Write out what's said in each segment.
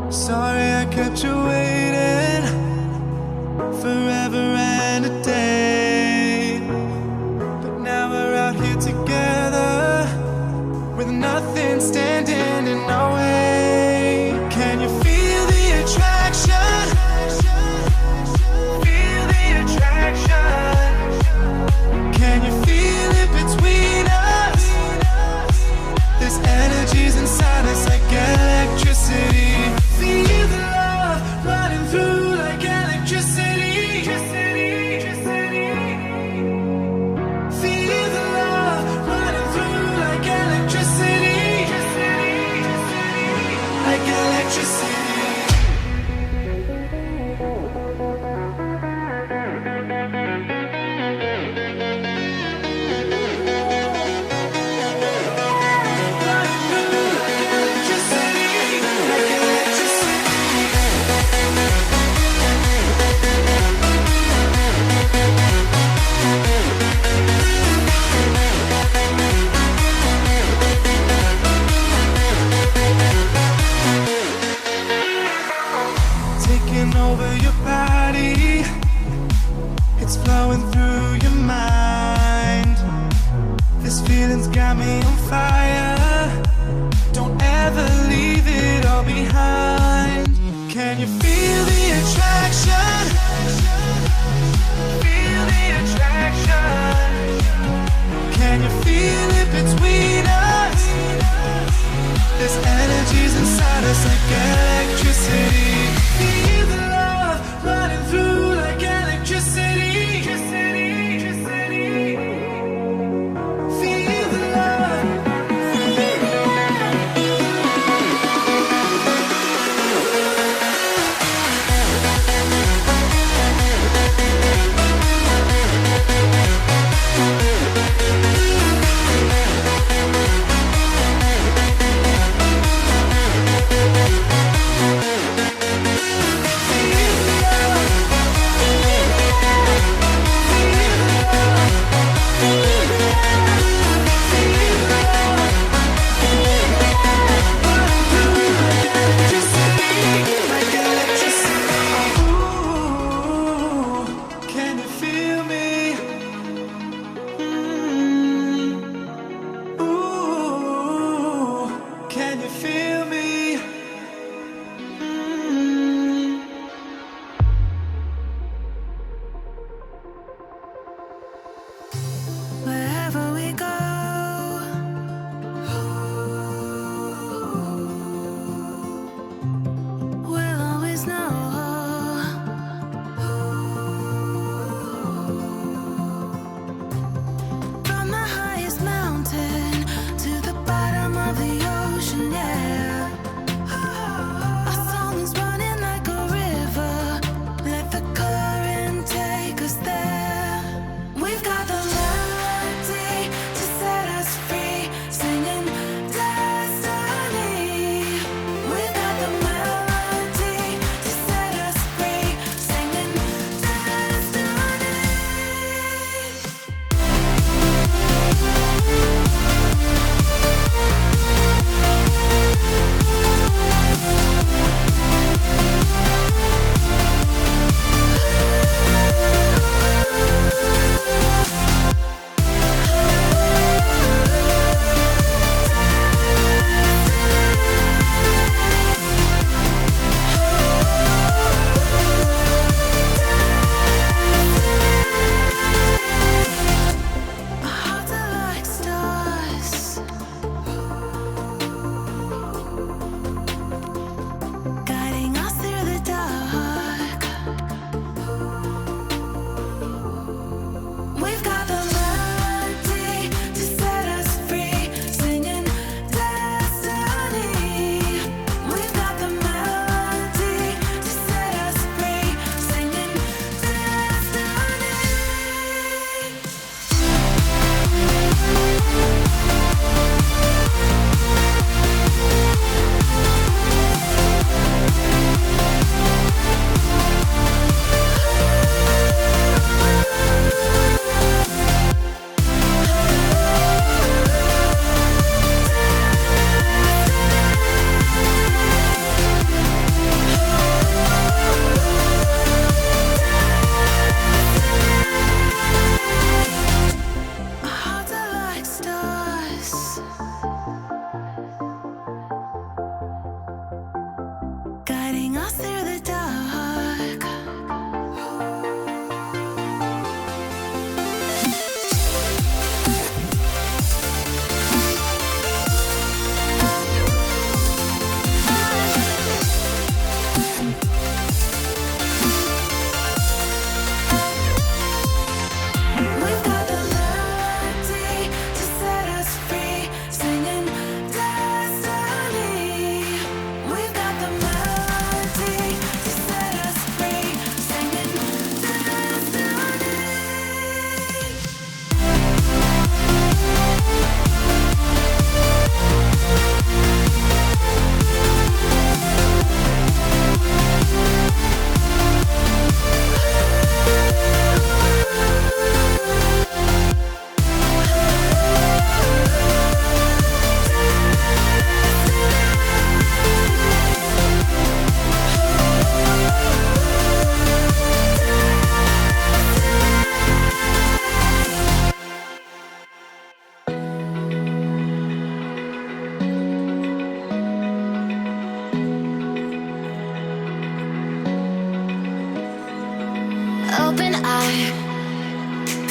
Sorry I kept you waiting forever and a day. But now we're out here together with nothing standing in our way. Can you feel the attraction? Feel the attraction. Can you feel it between us? This energy's inside us like electricity. Feel the love running through like electricity. Feel the love running through like electricity. Like electricity. Taking over your body, it's flowing through your mind. This feeling's got me on fire. Don't ever leave it all behind. Can you feel the attraction? Feel the attraction. Can you feel it between us? This energy's inside us like electricity. Feel the love running through like electricity. Feel the love.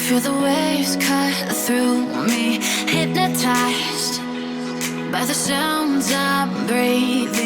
Feel the waves cut through me, hypnotized by the sounds I'm breathing